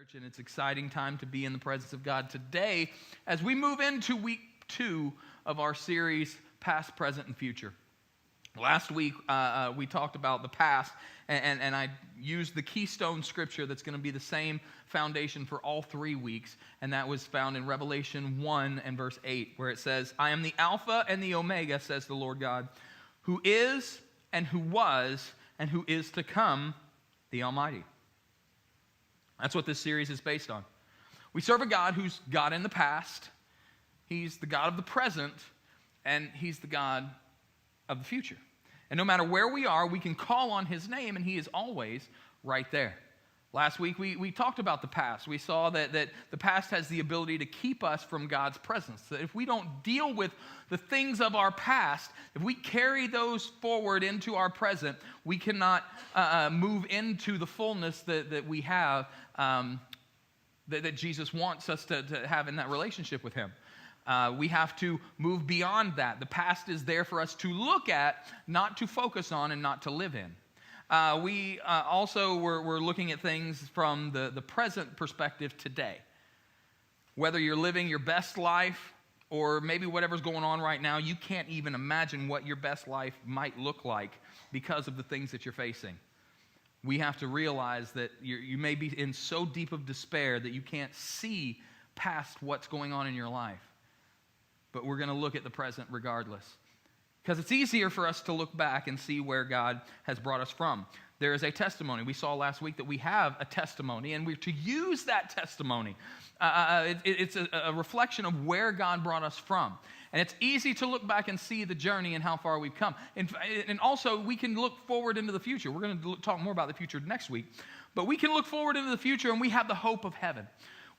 Church, and it's an exciting time to be in the presence of God today as we move into week 2 of our series, Past, Present, and Future. Last week, we talked about the past, and I used the keystone scripture that's going to be the same foundation for all 3 weeks, and that was found in Revelation 1 and verse 8, where it says, "I am the Alpha and the Omega, says the Lord God, who is and who was and who is to come, the Almighty." That's what this series is based on. We serve a God who's God in the past, He's the God of the present, and He's the God of the future. And no matter where we are, we can call on His name, and He is always right there. Last week, we talked about the past. We saw that the past has the ability to keep us from God's presence. That if we don't deal with the things of our past, if we carry those forward into our present, we cannot move into the fullness that we have, that Jesus wants us to have in that relationship with Him. We have to move beyond that. The past is there for us to look at, not to focus on, and not to live in. We also were looking at things from the present perspective today. Whether you're living your best life or maybe whatever's going on right now, you can't even imagine what your best life might look like because of the things that you're facing. We have to realize that you may be in so deep of despair that you can't see past what's going on in your life. But we're going to look at the present regardless. Because it's easier for us to look back and see where God has brought us from. There is a testimony. We saw last week that we have a testimony, and we're to use that testimony. It's a reflection of where God brought us from. And it's easy to look back and see the journey and how far we've come. And also, we can look forward into the future. We're going to talk more about the future next week. But we can look forward into the future, and we have the hope of heaven.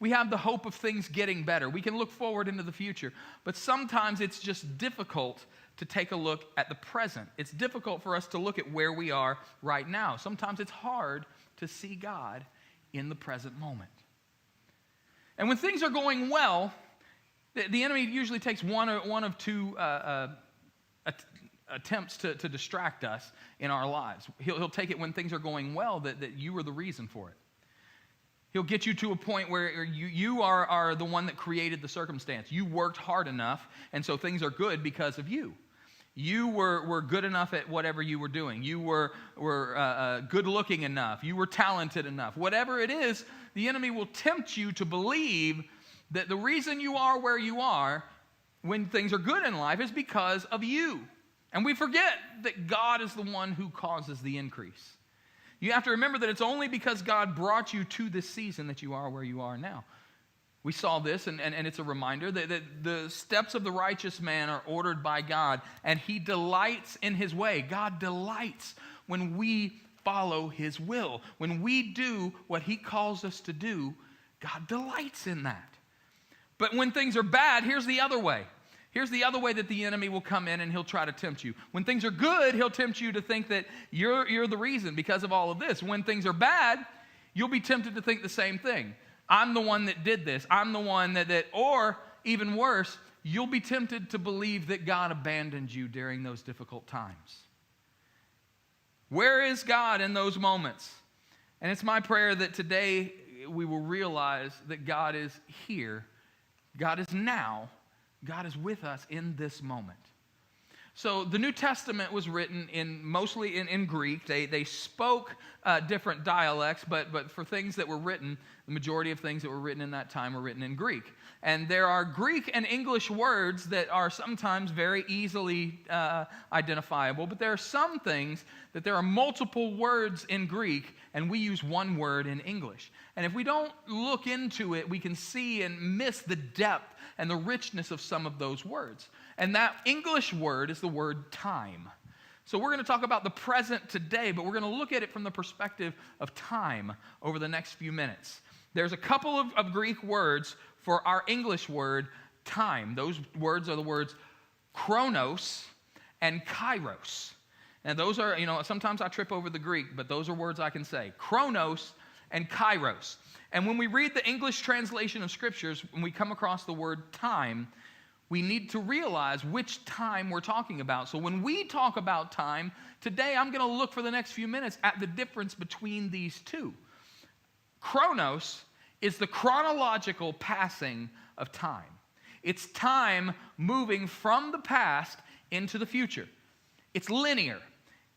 We have the hope of things getting better. We can look forward into the future. But sometimes it's just difficult to take a look at the present. It's difficult for us to look at where we are right now. Sometimes it's hard to see God in the present moment. And when things are going well, the enemy usually takes one of two attempts to distract us in our lives. He'll take it when things are going well, that you were the reason for it. He'll get you to a point where you are the one that created the circumstance. You worked hard enough, and so things are good because of you. You were good enough at whatever you were doing. You were good-looking enough. You were talented enough. Whatever it is, the enemy will tempt you to believe that the reason you are where you are when things are good in life is because of you. And we forget that God is the one who causes the increase. You have to remember that it's only because God brought you to this season that you are where you are now. We saw this, and it's a reminder that the steps of the righteous man are ordered by God, and He delights in His way. God delights when we follow His will. When we do what He calls us to do, God delights in that. But when things are bad, here's the other way. Here's the other way that the enemy will come in and he'll try to tempt you. When things are good, he'll tempt you to think that you're the reason because of all of this. When things are bad, you'll be tempted to think the same thing. I'm the one that did this. I'm the one that or even worse, you'll be tempted to believe that God abandoned you during those difficult times. Where is God in those moments? And it's my prayer that today we will realize that God is here. God is now. God is with us in this moment. So the New Testament was written mostly in Greek. They spoke different dialects, but for things that were written, the majority of things that were written in that time were written in Greek. And there are Greek and English words that are sometimes very easily identifiable, but there are some things that there are multiple words in Greek, and we use one word in English. And if we don't look into it, we can see and miss the depth and the richness of some of those words. And that English word is the word time. So we're going to talk about the present today, but we're going to look at it from the perspective of time over the next few minutes. There's a couple of Greek words for our English word time. Those words are the words chronos and kairos. And those are, sometimes I trip over the Greek, but those are words I can say. Chronos and kairos. And when we read the English translation of scriptures, when we come across the word time, we need to realize which time we're talking about. So when we talk about time, today I'm going to look for the next few minutes at the difference between these two. Chronos is the chronological passing of time. It's time moving from the past into the future. It's linear.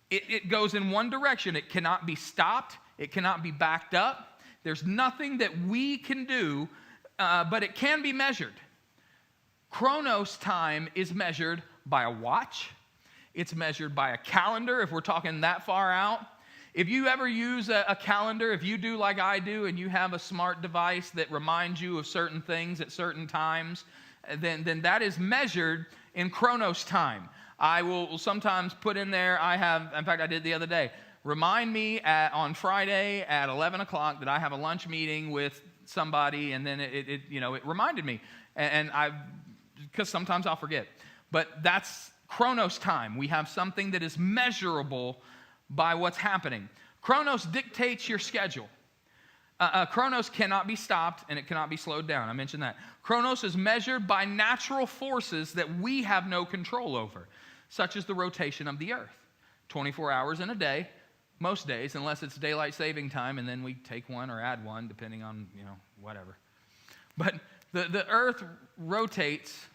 It goes in one direction. It cannot be stopped. It cannot be backed up. There's nothing that we can do, but it can be measured. Chronos time is measured by a watch. It's measured by a calendar, if we're talking that far out. If you ever use a calendar, if you do like I do, and you have a smart device that reminds you of certain things at certain times, then that is measured in Chronos time. I will sometimes put in there, in fact, I did the other day, remind me on Friday at 11 o'clock that I have a lunch meeting with somebody, and then it reminded me. Because sometimes I'll forget. But that's Chronos time. We have something that is measurable by what's happening. Chronos dictates your schedule. Chronos cannot be stopped and it cannot be slowed down. I mentioned that. Chronos is measured by natural forces that we have no control over, such as the rotation of the earth. 24 hours in a day, most days, unless it's daylight saving time, and then we take one or add one, depending on, whatever. But the earth rotates,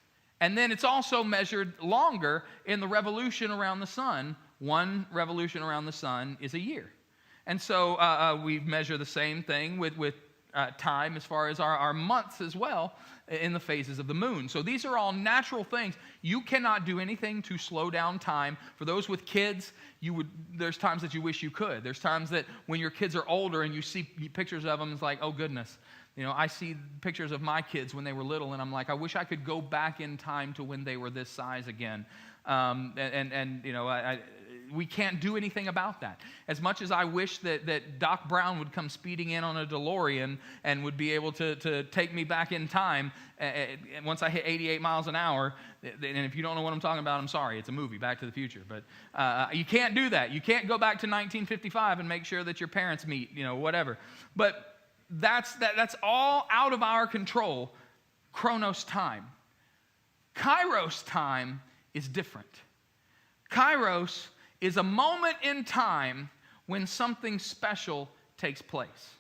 and then it's also measured longer in the revolution around the sun. One revolution around the sun is a year. And so we measure the same thing with time as far as our months as well in the phases of the moon. So these are all natural things. You cannot do anything to slow down time. For those with kids, there's times that you wish you could. There's times that when your kids are older and you see pictures of them, it's like, oh goodness. I see pictures of my kids when they were little, and I'm like, I wish I could go back in time to when they were this size again. We can't do anything about that. As much as I wish that Doc Brown would come speeding in on a DeLorean and would be able to take me back in time once I hit 88 miles an hour, and if you don't know what I'm talking about, I'm sorry. It's a movie, Back to the Future. But you can't do that. You can't go back to 1955 and make sure that your parents meet, whatever. But that's all out of our control. Chronos time. Kairos time is different. Kairos is a moment in time when something special takes place.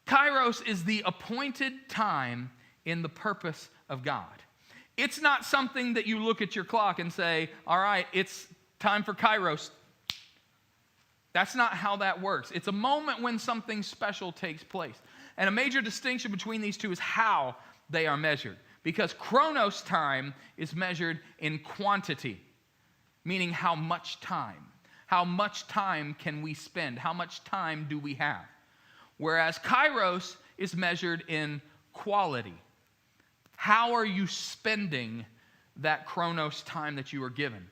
Kairos is the appointed time in the purpose of God. It's not something that you look at your clock and say, all right, it's time for Kairos. That's not how that works. It's a moment when something special takes place. And a major distinction between these two is how they are measured. Because Chronos time is measured in quantity, meaning how much time. How much time can we spend? How much time do we have? Whereas Kairos is measured in quality. How are you spending that Chronos time that you are given?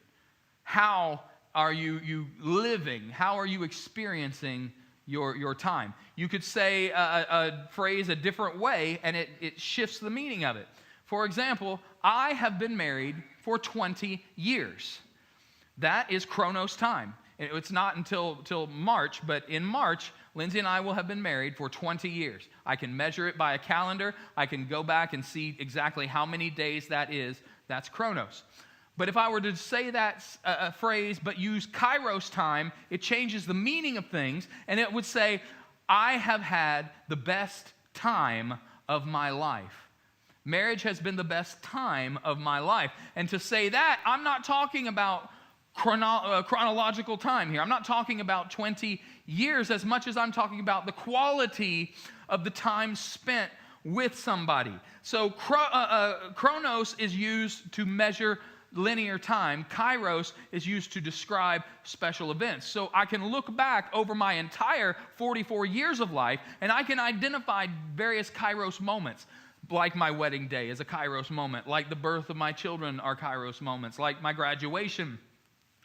How are you living? How are you experiencing your time? You could say a phrase a different way, and it shifts the meaning of it. For example, I have been married for 20 years. That is Chronos time. It's not until March, but in March, Lindsay and I will have been married for 20 years. I can measure it by a calendar. I can go back and see exactly how many days that is. That's Chronos. But if I were to say that phrase but use Kairos time, it changes the meaning of things, and it would say, I have had the best time of my life. Marriage has been the best time of my life. And to say that, I'm not talking about chronological time here. I'm not talking about 20 years as much as I'm talking about the quality of the time spent with somebody. So chronos is used to measure linear time. Kairos is used to describe special events. So I can look back over my entire 44 years of life, and I can identify various Kairos moments. Like my wedding day is a Kairos moment. Like the birth of my children are Kairos moments. Like my graduation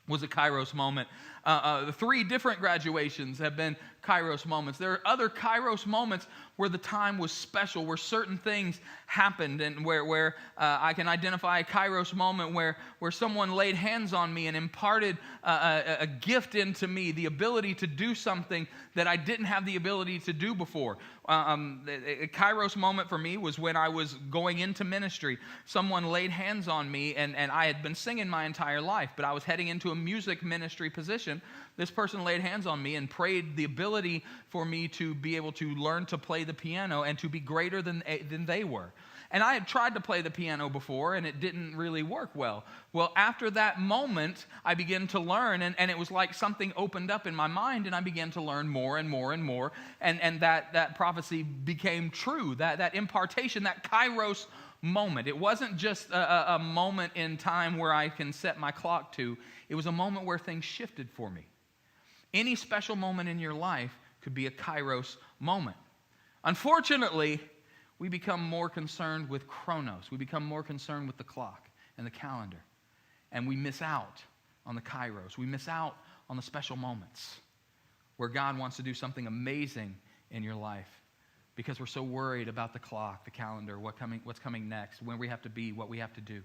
was a Kairos moment. 3 different graduations have been Kairos moments. There are other Kairos moments where the time was special, where certain things happened, and where I can identify a Kairos moment where someone laid hands on me and imparted a gift into me, the ability to do something that I didn't have the ability to do before. A Kairos moment for me was when I was going into ministry. Someone laid hands on me, and I had been singing my entire life, but I was heading into a music ministry position, second, this person laid hands on me and prayed the ability for me to be able to learn to play the piano and to be greater than they were. And I had tried to play the piano before, and it didn't really work well. Well, after that moment, I began to learn, and it was like something opened up in my mind, and I began to learn more and more and more, and that prophecy became true, that impartation, that kairos moment. It wasn't just a moment in time where I can set my clock to. It was a moment where things shifted for me. Any special moment in your life could be a kairos moment. Unfortunately, we become more concerned with chronos. We become more concerned with the clock and the calendar. And we miss out on the kairos. We miss out on the special moments where God wants to do something amazing in your life because we're so worried about the clock, the calendar, what's coming next, when we have to be, what we have to do.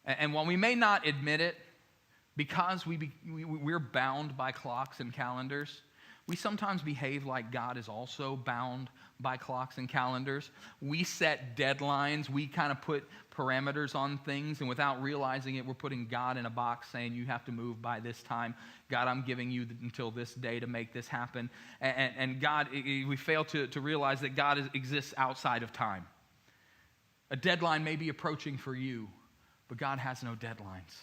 And while we may not admit it, because we're bound by clocks and calendars, we sometimes behave like God is also bound by clocks and calendars. We set deadlines. We kind of put parameters on things, and without realizing it, we're putting God in a box saying, you have to move by this time. God, I'm giving you until this day to make this happen. And God, we fail to realize that God exists outside of time. A deadline may be approaching for you, but God has no deadlines.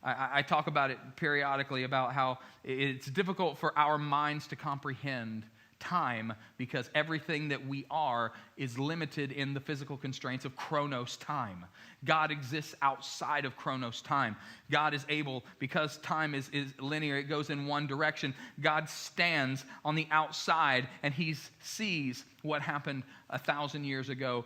I talk about it periodically about how it's difficult for our minds to comprehend time because everything that we are is limited in the physical constraints of chronos time. God exists outside of chronos time. God is able, because time is linear, it goes in one direction. God stands on the outside and he sees what happened 1,000 years ago,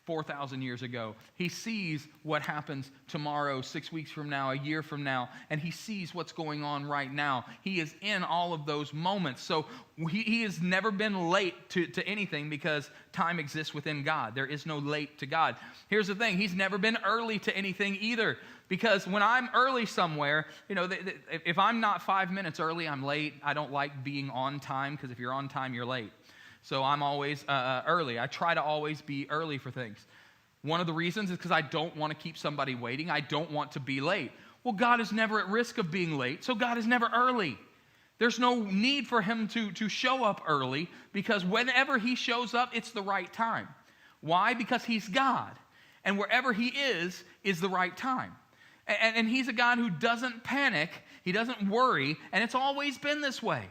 4,000 years ago. He sees what happens tomorrow, 6 weeks from now, a year from now, and he sees what's going on right now. He is in all of those moments. So he has never been late to anything because time exists within God. There is no late to God. Here's the thing. He's never been early to anything either, because when I'm early somewhere, if I'm not 5 minutes early, I'm late. I don't like being on time because if you're on time, you're late. So I'm always early. I try to always be early for things. One of the reasons is because I don't want to keep somebody waiting. I don't want to be late. Well, God is never at risk of being late, so God is never early. There's no need for him to show up early because whenever he shows up, it's the right time. Why? Because he's God. And wherever he is the right time. And he's a God who doesn't panic. He doesn't worry. And it's always been this way.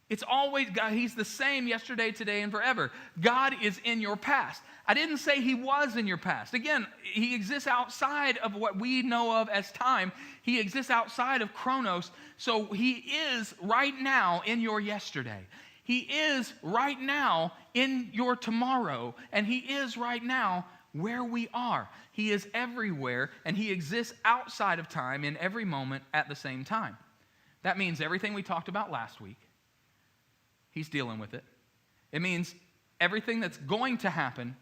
It's always God. He's the same yesterday, today, and forever. God is in your past. I didn't say he was in your past. Again, he exists outside of what we know of as time. He exists outside of chronos. So he is right now in your yesterday. He is right now in your tomorrow. And he is right now where we are. He is everywhere, and he exists outside of time in every moment at the same time. That means everything we talked about last week, he's dealing with it. It means everything that's going to happen,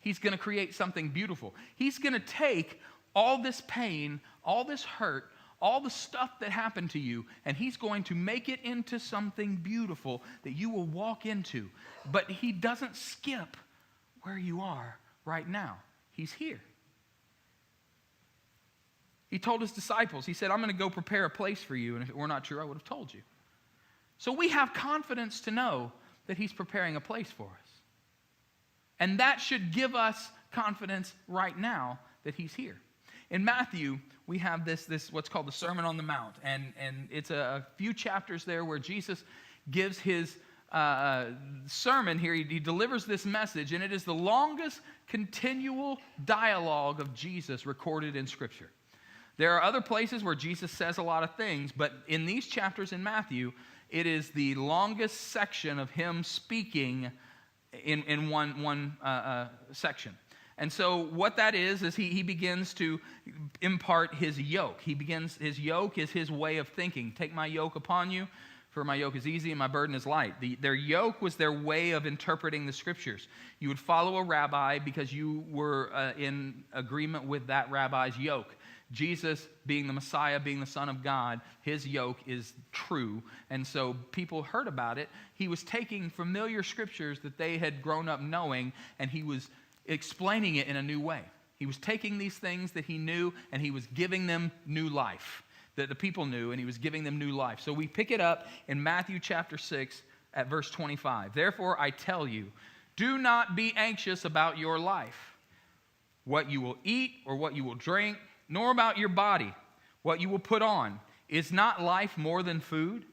he's going to create something beautiful. He's going to take all this pain, all this hurt, all the stuff that happened to you, and he's going to make it into something beautiful that you will walk into. But he doesn't skip where you are right now. He's here. He told his disciples, he said, I'm going to go prepare a place for you, and if it were not true, I would have told you. So we have confidence to know that he's preparing a place for us. And that should give us confidence right now that he's here. In Matthew, we have this what's called the Sermon on the Mount. And it's a few chapters there where Jesus gives his sermon here. He delivers this message, and it is the longest continual dialogue of Jesus recorded in Scripture. There are other places where Jesus says a lot of things, but in these chapters in Matthew, it is the longest section of him speaking in one section. And so what that is he begins to impart his yoke. His yoke is his way of thinking. Take my yoke upon you, for my yoke is easy and my burden is light. Their yoke was their way of interpreting the Scriptures. You would follow a rabbi because you were in agreement with that rabbi's yoke. Jesus, being the Messiah, being the Son of God, his yoke is true. And so people heard about it. He was taking familiar scriptures that they had grown up knowing, and he was explaining it in a new way. He was taking these things that he knew, and he was giving them new life. that the people knew, and he was giving them new life. So we pick it up in Matthew chapter 6 at verse 25. Therefore, I tell you, do not be anxious about your life, what you will eat or what you will drink, nor about your body, what you will put on. Is not life more than food,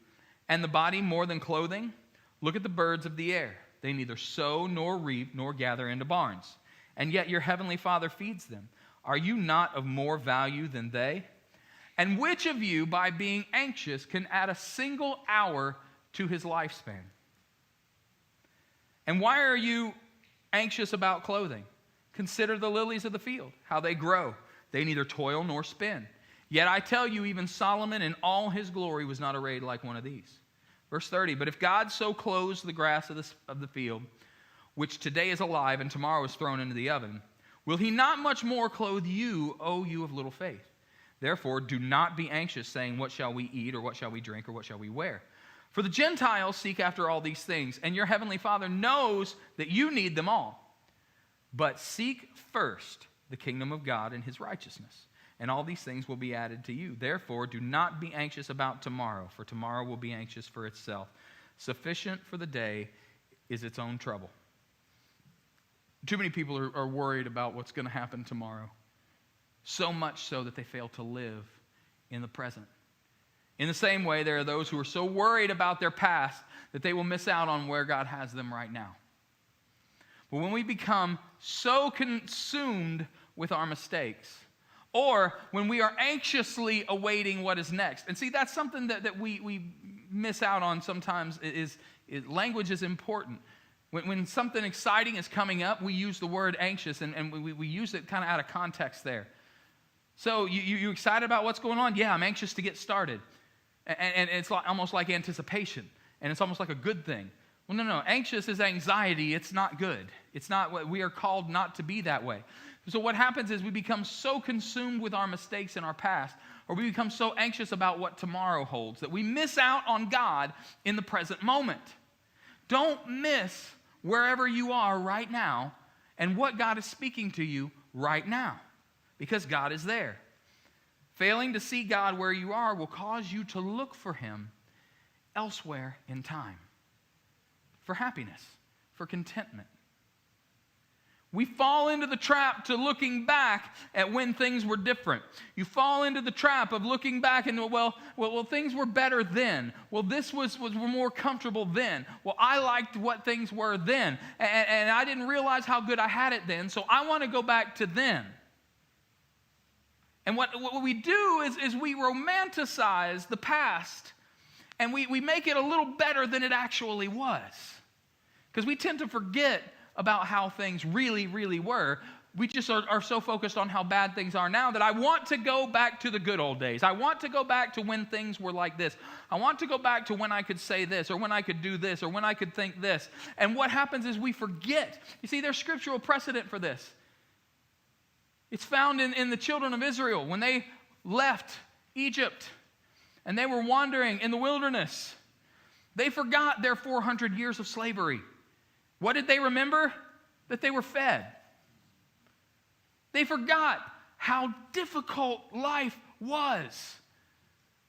and the body more than clothing? Look at the birds of the air. They neither sow nor reap nor gather into barns, and yet your heavenly Father feeds them. Are you not of more value than they? And which of you, by being anxious, can add a single hour to his lifespan? And why are you anxious about clothing? Consider the lilies of the field, how they grow. They neither toil nor spin. Yet I tell you, even Solomon in all his glory was not arrayed like one of these. Verse 30, but if God so clothes the grass of the field, which today is alive and tomorrow is thrown into the oven, will he not much more clothe you, O you of little faith? Therefore, do not be anxious, saying, what shall we eat, or what shall we drink, or what shall we wear? For the Gentiles seek after all these things, and your heavenly Father knows that you need them all. But seek first the kingdom of God and his righteousness, and all these things will be added to you. Therefore, do not be anxious about tomorrow, for tomorrow will be anxious for itself. Sufficient for the day is its own trouble. Too many people are worried about what's going to happen tomorrow. So much so that they fail to live in the present. In the same way, there are those who are so worried about their past that they will miss out on where God has them right now. But when we become so consumed with our mistakes, or when we are anxiously awaiting what is next, and see, that's something that we miss out on sometimes, is language is important. When something exciting is coming up, we use the word anxious, and we use it kind of out of context there. So you excited about what's going on? Yeah, I'm anxious to get started. And it's almost like anticipation. And it's almost like a good thing. Well, no. Anxious is anxiety. It's not good. It's not what we are called not to be that way. So what happens is we become so consumed with our mistakes in our past, or we become so anxious about what tomorrow holds, that we miss out on God in the present moment. Don't miss wherever you are right now and what God is speaking to you right now. Because God is there. Failing to see God where you are will cause you to look for him elsewhere in time. For happiness, for contentment. We fall into the trap to looking back at when things were different. You fall into the trap of looking back and, well, things were better then. Well, this was more comfortable then. Well, I liked what things were then. And I didn't realize how good I had it then, so I want to go back to then. And what we do is we romanticize the past, and we make it a little better than it actually was. Because we tend to forget about how things really, really were. We just are so focused on how bad things are now that I want to go back to the good old days. I want to go back to when things were like this. I want to go back to when I could say this, or when I could do this, or when I could think this. And what happens is we forget. You see, there's scriptural precedent for this. It's found in the children of Israel when they left Egypt and they were wandering in the wilderness. They forgot their 400 years of slavery. What did they remember? That they were fed. They forgot how difficult life was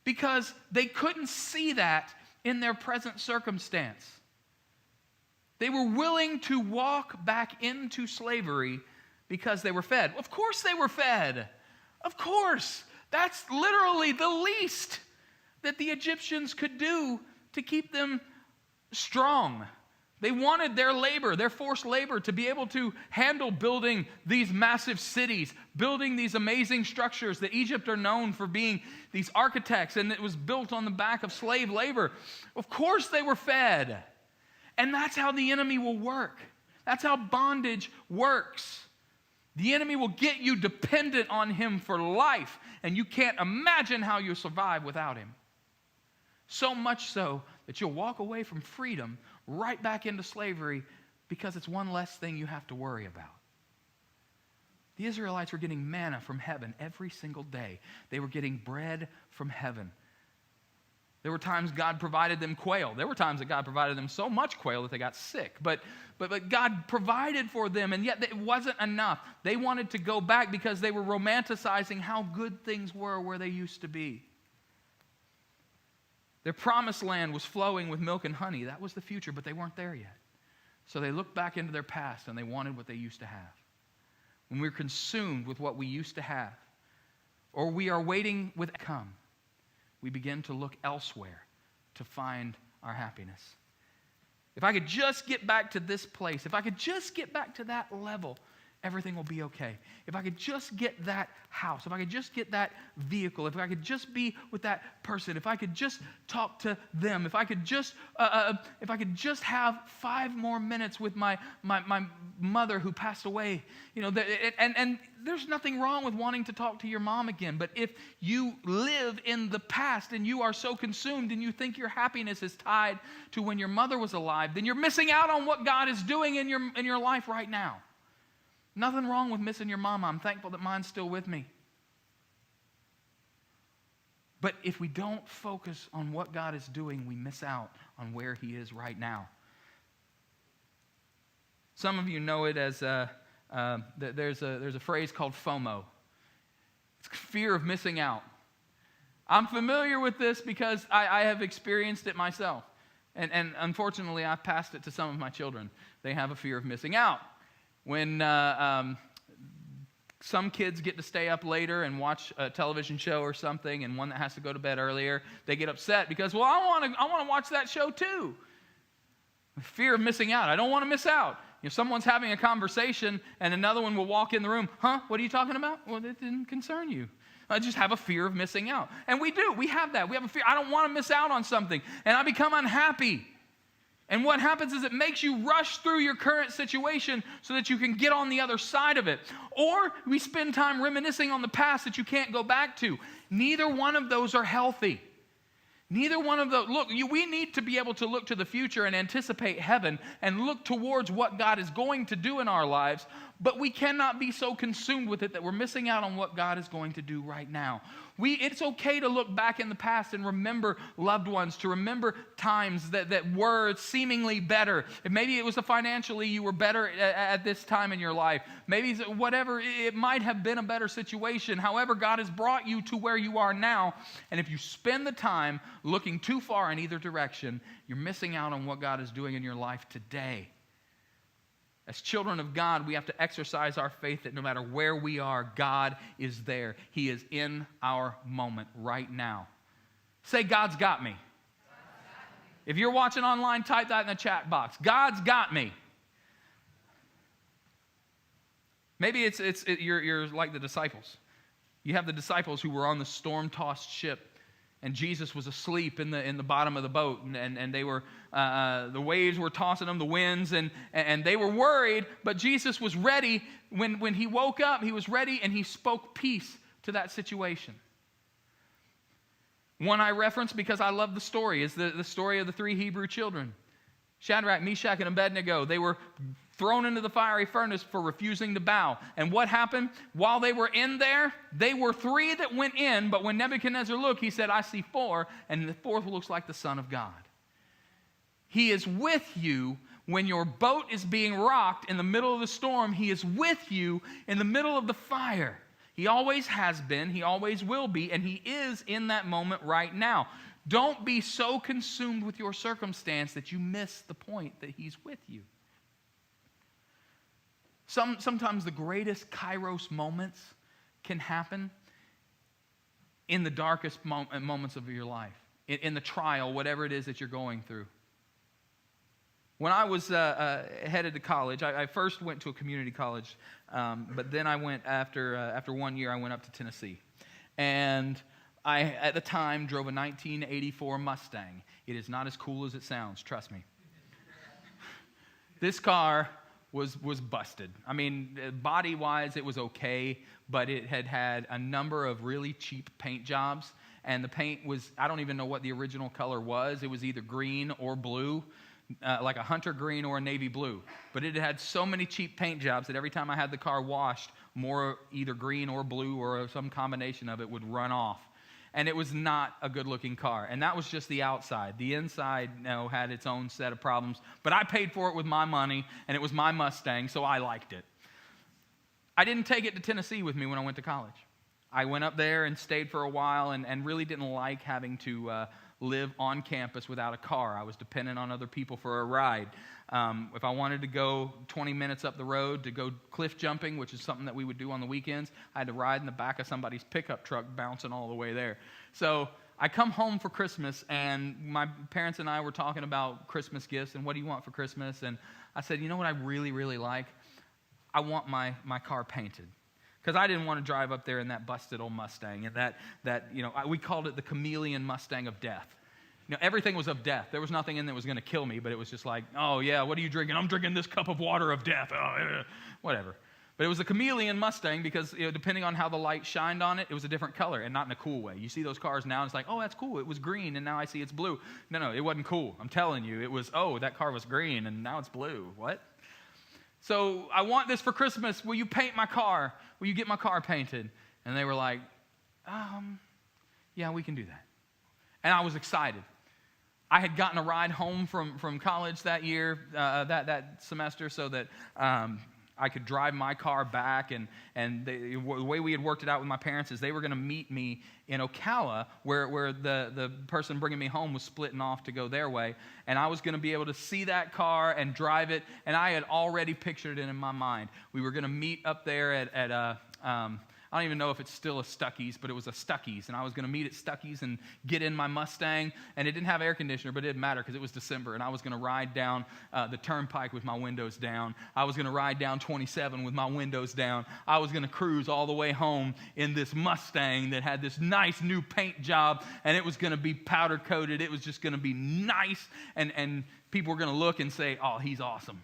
because they couldn't see that in their present circumstance. They were willing to walk back into slavery because they were fed. Of course they were fed. Of course. That's literally the least that the Egyptians could do to keep them strong. They wanted their labor, their forced labor, to be able to handle building these massive cities, building these amazing structures that Egypt are known for being these architects, and it was built on the back of slave labor. Of course they were fed. And that's how the enemy will work. That's how bondage works. The enemy will get you dependent on him for life, and you can't imagine how you'll survive without him. So much so that you'll walk away from freedom right back into slavery because it's one less thing you have to worry about. The Israelites were getting manna from heaven every single day. They were getting bread from heaven. There were times God provided them quail. There were times that God provided them so much quail that they got sick. But God provided for them, and yet it wasn't enough. They wanted to go back because they were romanticizing how good things were where they used to be. Their promised land was flowing with milk and honey. That was the future, but they weren't there yet. So they looked back into their past and they wanted what they used to have. When we're consumed with what we used to have, or we are waiting with come, we begin to look elsewhere to find our happiness. If I could just get back to this place, if I could just get back to that level, everything will be okay. If I could just get that house, if I could just get that vehicle, if I could just be with that person, if I could just talk to them, if I could just have 5 more minutes with my mother who passed away, and there's nothing wrong with wanting to talk to your mom again. But if you live in the past and you are so consumed and you think your happiness is tied to when your mother was alive, then you're missing out on what God is doing in your life right now. Nothing wrong with missing your mama. I'm thankful that mine's still with me. But if we don't focus on what God is doing, we miss out on where He is right now. Some of you know it as there's a phrase called FOMO. It's fear of missing out. I'm familiar with this because I have experienced it myself. And unfortunately, I've passed it to some of my children. They have a fear of missing out. When some kids get to stay up later and watch a television show or something, and one that has to go to bed earlier, they get upset because, well, I want to watch that show too. Fear of missing out. I don't want to miss out. Someone's having a conversation, and another one will walk in the room. Huh? What are you talking about? Well, it didn't concern you. I just have a fear of missing out. And we do. We have that. We have a fear. I don't want to miss out on something. And I become unhappy. And what happens is it makes you rush through your current situation so that you can get on the other side of it. Or we spend time reminiscing on the past that you can't go back to. Neither one of those are healthy. Neither one of those. Look, we need to be able to look to the future and anticipate heaven and look towards what God is going to do in our lives, but we cannot be so consumed with it that we're missing out on what God is going to do right now. It's okay to look back in the past and remember loved ones, to remember times that were seemingly better. Maybe it was financially you were better at this time in your life. Maybe whatever, it might have been a better situation. However, God has brought you to where you are now, and if you spend the time looking too far in either direction, you're missing out on what God is doing in your life today. As children of God, we have to exercise our faith that no matter where we are, God is there. He is in our moment right now. Say, God's got me. If you're watching online, type that in the chat box. God's got me. Maybe you're like the disciples. You have the disciples who were on the storm-tossed ship, and Jesus was asleep in the bottom of the boat, and they were the waves were tossing them, the winds, and they were worried. But Jesus was ready when he woke up. He was ready, and he spoke peace to that situation. One I reference because I love the story is the story of the 3 Hebrew children, Shadrach, Meshach, and Abednego. They were thrown into the fiery furnace for refusing to bow. And what happened? While they were in there, they were 3 that went in, but when Nebuchadnezzar looked, he said, I see 4, and the 4th looks like the Son of God. He is with you when your boat is being rocked in the middle of the storm. He is with you in the middle of the fire. He always has been, he always will be, and he is in that moment right now. Don't be so consumed with your circumstance that you miss the point that he's with you. Sometimes the greatest kairos moments can happen in the darkest moments of your life, in the trial, whatever it is that you're going through. When I was headed to college, I first went to a community college, but then I went, after 1 year, I went up to Tennessee. And I, at the time, drove a 1984 Mustang. It is not as cool as it sounds, trust me. This car was busted. I mean, body-wise, it was okay, but it had a number of really cheap paint jobs, and the paint was, I don't even know what the original color was. It was either green or blue, like a hunter green or a navy blue. But it had so many cheap paint jobs that every time I had the car washed, more either green or blue or some combination of it would run off. And it was not a good-looking car. And that was just the outside. The inside, had its own set of problems. But I paid for it with my money, and it was my Mustang, so I liked it. I didn't take it to Tennessee with me when I went to college. I went up there and stayed for a while and really didn't like having to live on campus without a car. I was dependent on other people for a ride. If I wanted to go 20 minutes up the road to go cliff jumping, which is something that we would do on the weekends, I had to ride in the back of somebody's pickup truck bouncing all the way there. So I come home for Christmas, and my parents and I were talking about Christmas gifts and what do you want for Christmas? And I said, you know what I really, really like? I want my car painted. Because I didn't want to drive up there in that busted old Mustang, and we called it the chameleon Mustang of death. Everything was of death. There was nothing in there that was going to kill me, but it was just like, oh yeah, what are you drinking? I'm drinking this cup of water of death. Whatever. But it was a chameleon Mustang because depending on how the light shined on it, it was a different color, and not in a cool way. You see those cars now, and it's like, oh, that's cool. It was green, and now I see it's blue. No, it wasn't cool. I'm telling you, it was, oh, that car was green, and now it's blue. What? So I want this for Christmas. Will you paint my car? Will you get my car painted? And they were like, yeah, we can do that. And I was excited. I had gotten a ride home from college that year, that semester, so that I could drive my car back. And the way we had worked it out with my parents is they were going to meet me in Ocala, where the person bringing me home was splitting off to go their way. And I was going to be able to see that car and drive it. And I had already pictured it in my mind. We were going to meet up there at I don't even know if it's still a Stuckey's, but it was a Stuckey's. And I was going to meet at Stuckey's and get in my Mustang. And it didn't have air conditioner, but it didn't matter because it was December. And I was going to ride down the turnpike with my windows down. I was going to ride down 27 with my windows down. I was going to cruise all the way home in this Mustang that had this nice new paint job. And it was going to be powder coated. It was just going to be nice. And people were going to look and say, oh, he's awesome.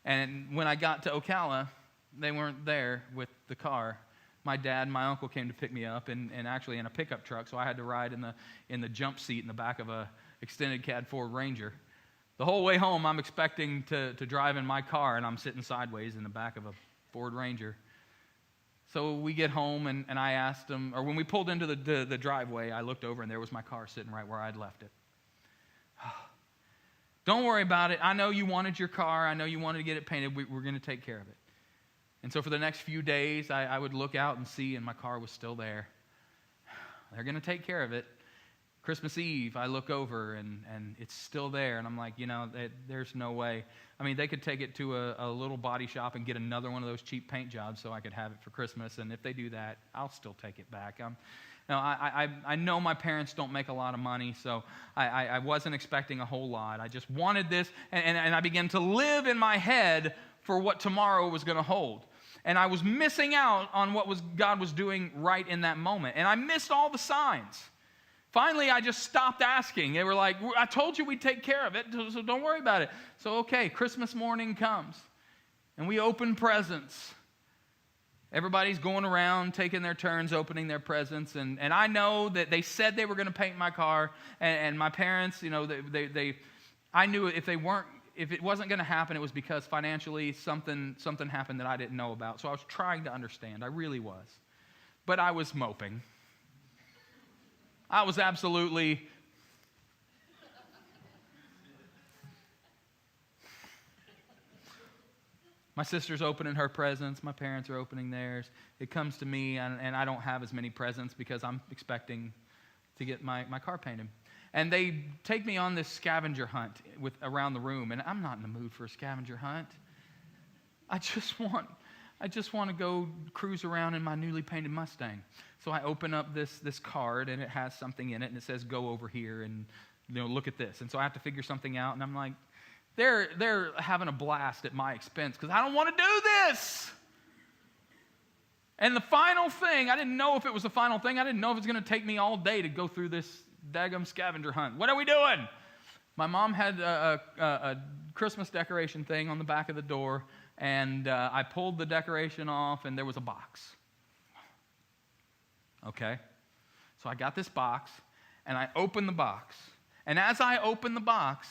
And when I got to Ocala, they weren't there with the car. My dad and my uncle came to pick me up, and actually in a pickup truck, so I had to ride in the jump seat in the back of a extended cab Ford Ranger. The whole way home, I'm expecting to drive in my car, and I'm sitting sideways in the back of a Ford Ranger. So we get home, and I asked them, or when we pulled into the driveway, I looked over, and there was my car sitting right where I'd left it. Don't worry about it. I know you wanted your car. I know you wanted to get it painted. We're going to take care of it. And so for the next few days, I would look out and see, and my car was still there. They're going to take care of it. Christmas Eve, I look over, and it's still there. And I'm like, there's no way. I mean, they could take it to a little body shop and get another one of those cheap paint jobs so I could have it for Christmas. And if they do that, I'll still take it back. I know my parents don't make a lot of money, so I wasn't expecting a whole lot. I just wanted this, and I began to live in my head for what tomorrow was going to hold. And I was missing out on what God was doing right in that moment. And I missed all the signs. Finally, I just stopped asking. They were like, I told you we'd take care of it, so don't worry about it. So, okay, Christmas morning comes, and we open presents. Everybody's going around, taking their turns, opening their presents. And I know that they said they were going to paint my car. And my parents, I knew if it wasn't going to happen, it was because financially something happened that I didn't know about. So I was trying to understand. I really was. But I was moping. I was absolutely... My sister's opening her presents. My parents are opening theirs. It comes to me, and I don't have as many presents because I'm expecting to get my car painted. And they take me on this scavenger hunt around the room, and I'm not in the mood for a scavenger hunt. I just want to go cruise around in my newly painted Mustang. So I open up this card, and it has something in it, and it says, go over here and look at this. And so I have to figure something out, and I'm like, they're having a blast at my expense because I don't want to do this. And the final thing, I didn't know if it was the final thing. I didn't know if it was going to take me all day to go through this daggum scavenger hunt. What are we doing? My mom had a Christmas decoration thing on the back of the door, and I pulled the decoration off, and there was a box. Okay. So I got this box, and I opened the box. And as I opened the box,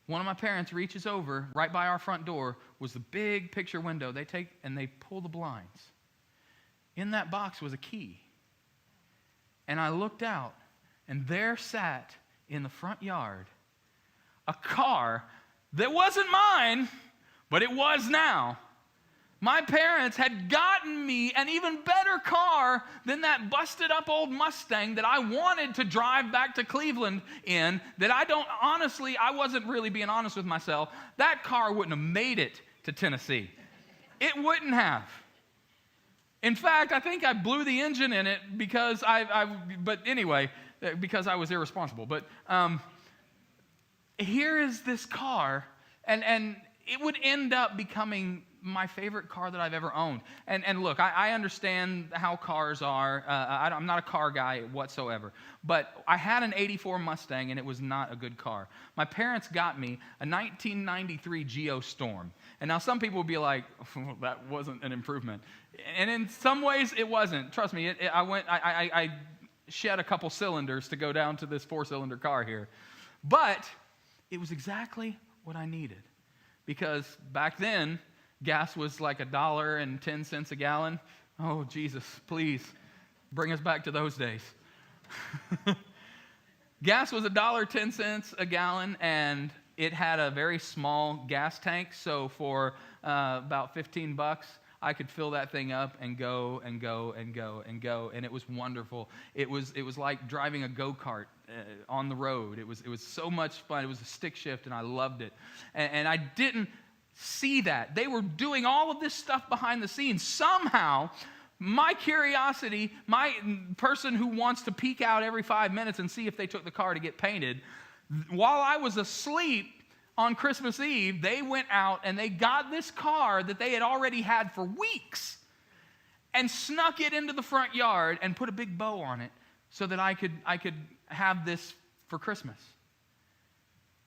one of my parents reaches over, right by our front door, was the big picture window. They take and they pull the blinds. In that box was a key. And I looked out, and there sat in the front yard a car that wasn't mine, but it was now. My parents had gotten me an even better car than that busted up old Mustang that I wanted to drive back to Cleveland in, that I wasn't really being honest with myself. That car wouldn't have made it to Tennessee. It wouldn't have. In fact, I think I blew the engine in it because because I was irresponsible. But here is this car, and it would end up becoming my favorite car that I've ever owned. And look, I understand how cars are. I'm not a car guy whatsoever. But I had an 84 Mustang, and it was not a good car. My parents got me a 1993 Geostorm. And now some people would be like, well, that wasn't an improvement. And in some ways, it wasn't. Trust me, I shed a couple cylinders to go down to this 4-cylinder car here. But it was exactly what I needed. Because back then, gas was like $1.10 a gallon. Oh, Jesus, please bring us back to those days. Gas was $1.10 a gallon, and it had a very small gas tank. So for about $15, I could fill that thing up and go and go and go and go, and it was wonderful. It was like driving a go-kart on the road. It was so much fun. It was a stick shift, and I loved it. And I didn't see that. They were doing all of this stuff behind the scenes. Somehow, my curiosity, my person who wants to peek out every 5 minutes and see if they took the car to get painted, while I was asleep on Christmas Eve, they went out and they got this car that they had already had for weeks and snuck it into the front yard and put a big bow on it so that I could have this for Christmas.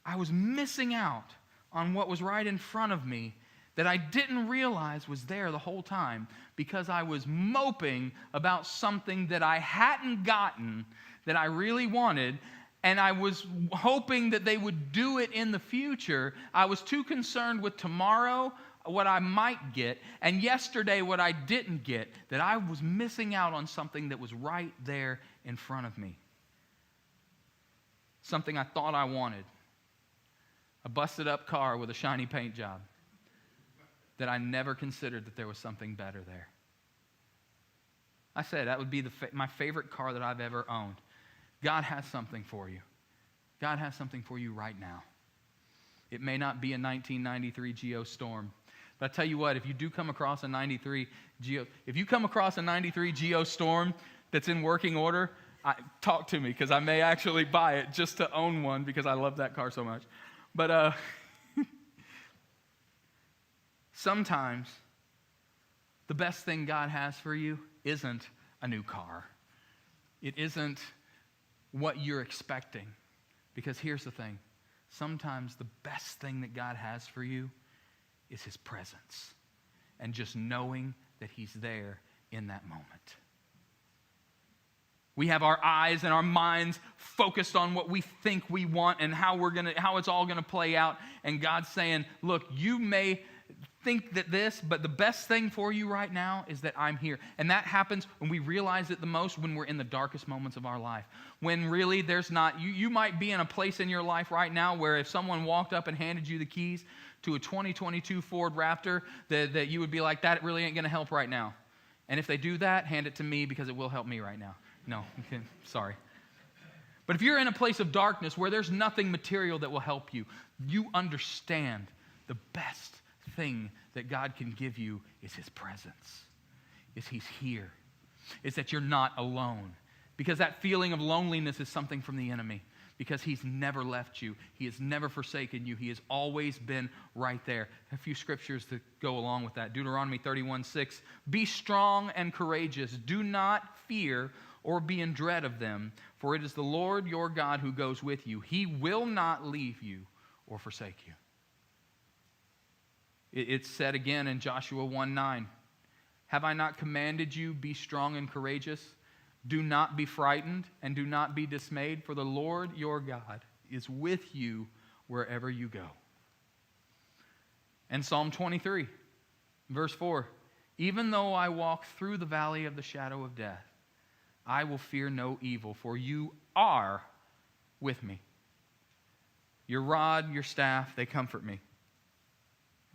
I was missing out on what was right in front of me that I didn't realize was there the whole time because I was moping about something that I hadn't gotten that I really wanted, and I was hoping that they would do it in the future. I was too concerned with tomorrow, what I might get, and yesterday, what I didn't get, that I was missing out on something that was right there in front of me. Something I thought I wanted. A busted up car with a shiny paint job that I never considered that there was something better there. I said that would be my favorite car that I've ever owned. God has something for you. God has something for you right now. It may not be a 1993 Geostorm, but I tell you what, if you do come across a 93 Geostorm that's in working order, talk to me because I may actually buy it just to own one because I love that car so much. But sometimes the best thing God has for you isn't a new car. It isn't what you're expecting. Because here's the thing. Sometimes the best thing that God has for you is His presence. And just knowing that He's there in that moment. We have our eyes and our minds focused on what we think we want and how it's all gonna play out. And God's saying, look, you may think that but the best thing for you right now is that I'm here. And that happens when we realize it the most when we're in the darkest moments of our life. When really there's not, you might be in a place in your life right now where if someone walked up and handed you the keys to a 2022 Ford Raptor, that you would be like, that really ain't gonna help right now. And if they do that, hand it to me because it will help me right now. No, okay, sorry. But if you're in a place of darkness where there's nothing material that will help you, you understand the best thing that God can give you is His presence, is He's here, is that you're not alone. Because that feeling of loneliness is something from the enemy. Because He's never left you. He has never forsaken you. He has always been right there. A few scriptures that go along with that. Deuteronomy 31:6. Be strong and courageous. Do not fear or be in dread of them, for it is the Lord your God who goes with you. He will not leave you or forsake you. It's said again in Joshua 1:9. Have I not commanded you, be strong and courageous? Do not be frightened and do not be dismayed, for the Lord your God is with you wherever you go. And Psalm 23, verse 4. Even though I walk through the valley of the shadow of death, I will fear no evil, for you are with me. Your rod, your staff, they comfort me.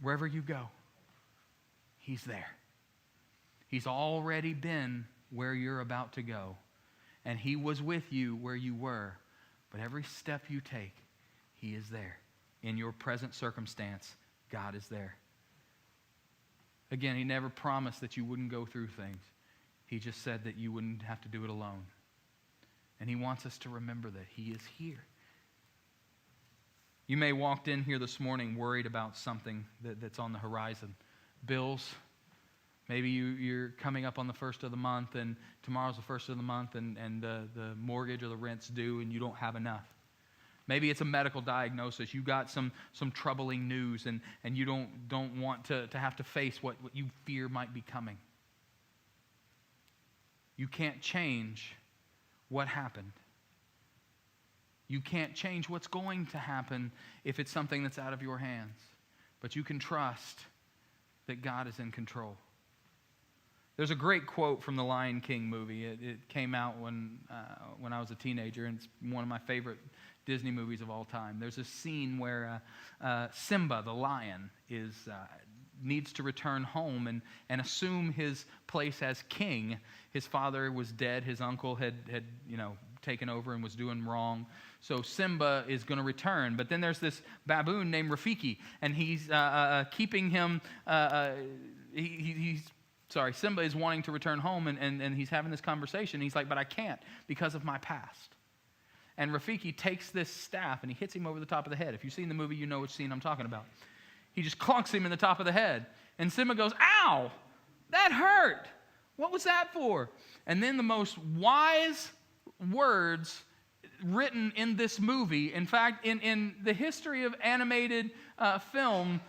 Wherever you go, He's there. He's already been where you're about to go. And he was with you where you were. But every step you take, he is there. In your present circumstance, God is there. Again, he never promised that you wouldn't go through things. He just said that you wouldn't have to do it alone. And he wants us to remember that he is here. You may have walked in here this morning worried about something that's on the horizon. Bills. Maybe you're coming up on the first of the month, and tomorrow's the first of the month, and the mortgage or the rent's due, and you don't have enough. Maybe it's a medical diagnosis. You got some troubling news, and you don't want to have to face what you fear might be coming. You can't change what happened. You can't change what's going to happen if it's something that's out of your hands. But you can trust that God is in control. There's a great quote from the Lion King movie. It came out when I was a teenager, and it's one of my favorite Disney movies of all time. There's a scene where Simba, the lion, needs to return home and assume his place as king. His father was dead. His uncle had taken over and was doing wrong. So Simba is going to return. But then there's this baboon named Rafiki, and he's keeping him. Simba is wanting to return home, and he's having this conversation. He's like, but I can't because of my past. And Rafiki takes this staff, and he hits him over the top of the head. If you've seen the movie, you know which scene I'm talking about. He just clunks him in the top of the head. And Simba goes, ow, that hurt. What was that for? And then the most wise words written in this movie, in fact, in the history of animated film,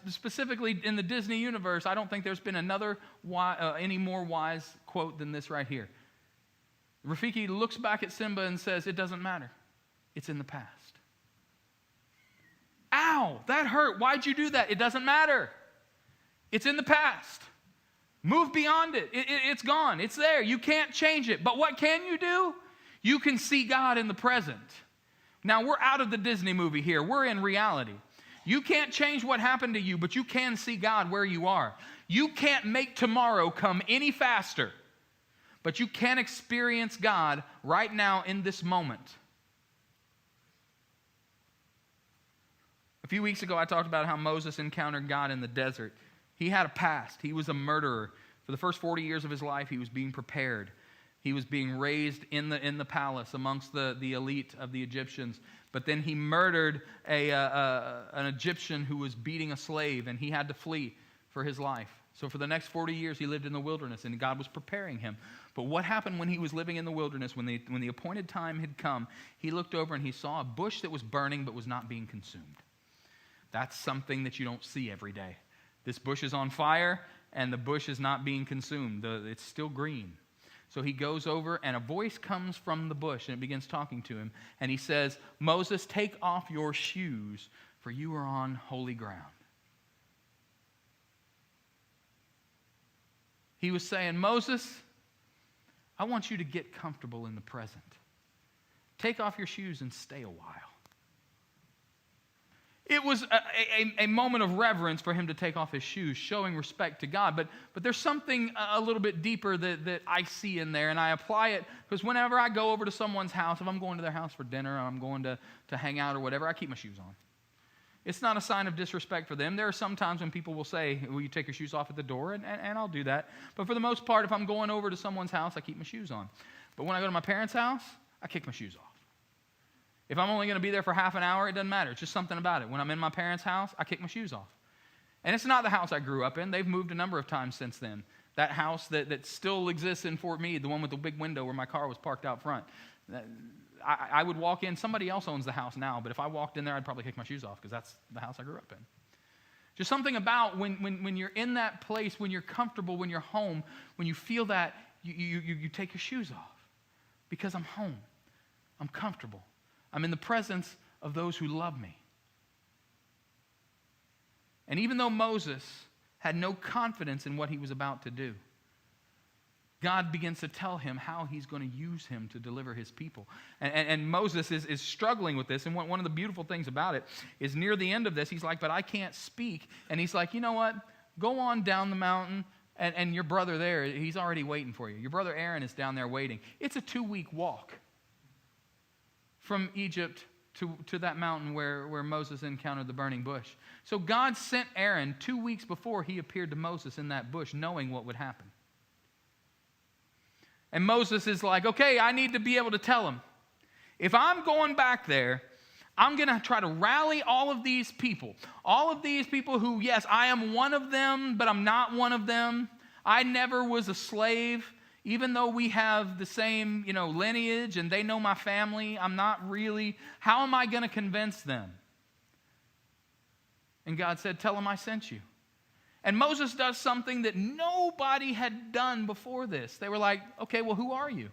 specifically in the Disney universe, I don't think there's been any more wise quote than this right here. Rafiki looks back at Simba and says, it doesn't matter. It's in the past. Ow, that hurt. Why'd you do that? It doesn't matter. It's in the past. Move beyond it. It's gone. It's there. You can't change it. But what can you do? You can see God in the present. Now, we're out of the Disney movie here. We're in reality. You can't change what happened to you, but you can see God where you are. You can't make tomorrow come any faster, but you can experience God right now in this moment. A few weeks ago, I talked about how Moses encountered God in the desert. He had a past. He was a murderer. For the first 40 years of his life, he was being prepared. He was being raised in the palace amongst the elite of the Egyptians. But then he murdered an Egyptian who was beating a slave, and he had to flee for his life. So for the next 40 years, he lived in the wilderness, and God was preparing him. But what happened when he was living in the wilderness, when the appointed time had come, he looked over and he saw a bush that was burning but was not being consumed. That's something that you don't see every day. This bush is on fire, and the bush is not being consumed. It's still green. So he goes over, and a voice comes from the bush, and it begins talking to him. And he says, Moses, take off your shoes, for you are on holy ground. He was saying, Moses, I want you to get comfortable in the present. Take off your shoes and stay a while. It was a moment of reverence for him to take off his shoes, showing respect to God. But there's something a little bit deeper that I see in there, and I apply it because whenever I go over to someone's house, if I'm going to their house for dinner or I'm going to hang out or whatever, I keep my shoes on. It's not a sign of disrespect for them. There are some times when people will say, will you take your shoes off at the door? And I'll do that. But for the most part, if I'm going over to someone's house, I keep my shoes on. But when I go to my parents' house, I kick my shoes off. If I'm only going to be there for half an hour, it doesn't matter. It's just something about it. When I'm in my parents' house, I kick my shoes off. And it's not the house I grew up in. They've moved a number of times since then. That house that still exists in Fort Meade, the one with the big window where my car was parked out front, I would walk in. Somebody else owns the house now, but if I walked in there, I'd probably kick my shoes off because that's the house I grew up in. Just something about when you're in that place, when you're comfortable, when you're home, when you feel that, you take your shoes off because I'm home. I'm comfortable. I'm in the presence of those who love me. And even though Moses had no confidence in what he was about to do, God begins to tell him how he's going to use him to deliver his people. And Moses is struggling with this. And one of the beautiful things about it is near the end of this, he's like, but I can't speak. And he's like, you know what? go on down the mountain, and your brother there, he's already waiting for you. Your brother Aaron is down there waiting. It's a 2-week walk from Egypt to that mountain where Moses encountered the burning bush. So God sent Aaron 2 weeks before he appeared to Moses in that bush, knowing what would happen. And Moses is like, okay, I need to be able to tell him. If I'm going back there, I'm going to try to rally all of these people. All of these people who, yes, I am one of them, but I'm not one of them. I never was a slave. Even though we have the same, lineage and they know my family, I'm not really. How am I going to convince them? And God said, tell them I sent you. And Moses does something that nobody had done before this. They were like, okay, well, who are you?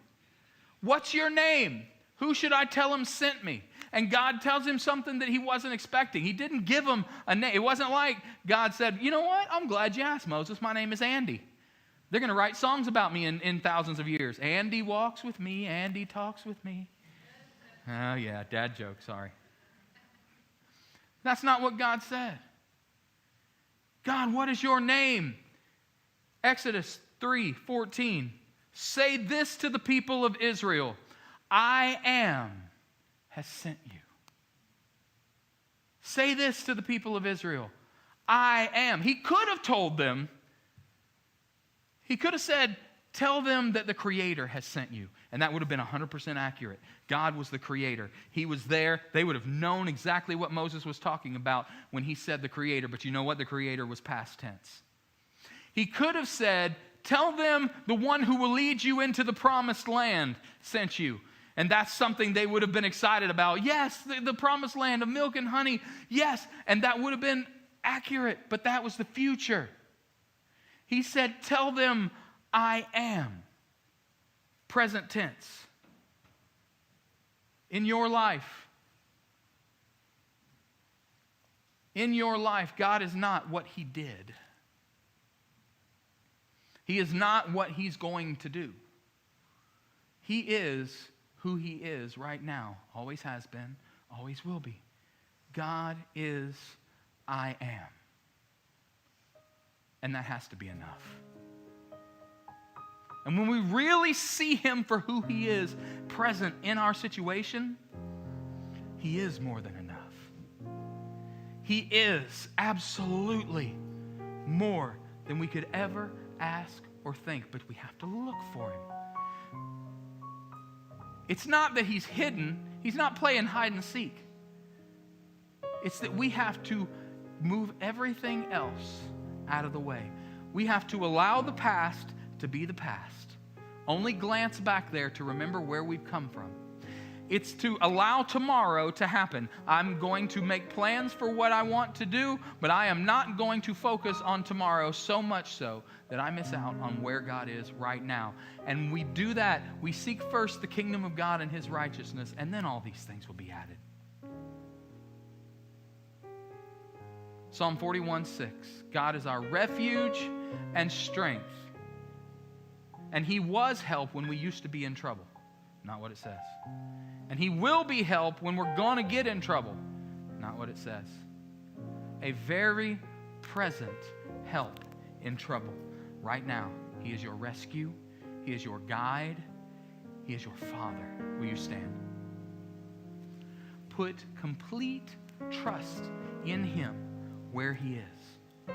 What's your name? Who should I tell him sent me? And God tells him something that he wasn't expecting. He didn't give him a name. It wasn't like God said, you know what? I'm glad you asked, Moses. My name is Andy. They're going to write songs about me in thousands of years. Andy walks with me. Andy talks with me. Oh, yeah, dad joke, sorry. That's not what God said. God, what is your name? Exodus 3:14. Say this to the people of Israel. I am has sent you. Say this to the people of Israel. I am. He could have told them. He could have said, tell them that the Creator has sent you. And that would have been 100% accurate. God was the Creator. He was there. They would have known exactly what Moses was talking about when he said the Creator. But you know what? The Creator was past tense. He could have said, tell them the one who will lead you into the promised land sent you. And that's something they would have been excited about. Yes, the promised land of milk and honey. Yes, and that would have been accurate. But that was the future. He said, tell them I am. Present tense. In your life. In your life, God is not what He did. He is not what He's going to do. He is who He is right now. Always has been, always will be. God is I am. And that has to be enough. And when we really see Him for who He is present in our situation, He is more than enough. He is absolutely more than we could ever ask or think, but we have to look for Him. It's not that He's hidden. He's not playing hide and seek. It's that we have to move everything else out of the way. We have to allow the past to be the past. Only glance back there to remember where we've come from. It's to allow tomorrow to happen. I'm going to make plans for what I want to do, but I am not going to focus on tomorrow so much so that I miss out on where God is right now. And we do that. We seek first the kingdom of God and His righteousness, and then all these things will be added. Psalm 41:6. God is our refuge and strength. And He was help when we used to be in trouble. Not what it says. And He will be help when we're going to get in trouble. Not what it says. A very present help in trouble. Right now, He is your rescue. He is your guide. He is your Father. Will you stand? Put complete trust in Him where He is.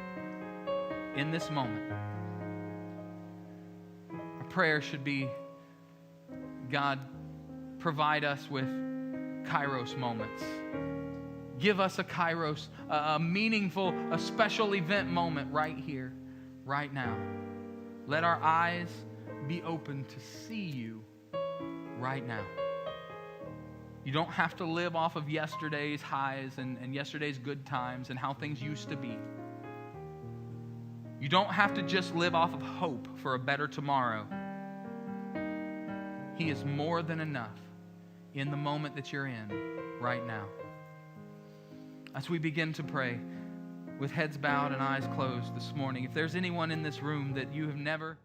In this moment. Our prayer should be, God, provide us with Kairos moments. Give us a Kairos, a meaningful, a special event moment right here, right now. Let our eyes be open to see You right now. You don't have to live off of yesterday's highs and yesterday's good times and how things used to be. You don't have to just live off of hope for a better tomorrow. He is more than enough in the moment that you're in right now. As we begin to pray with heads bowed and eyes closed this morning, if there's anyone in this room that you have never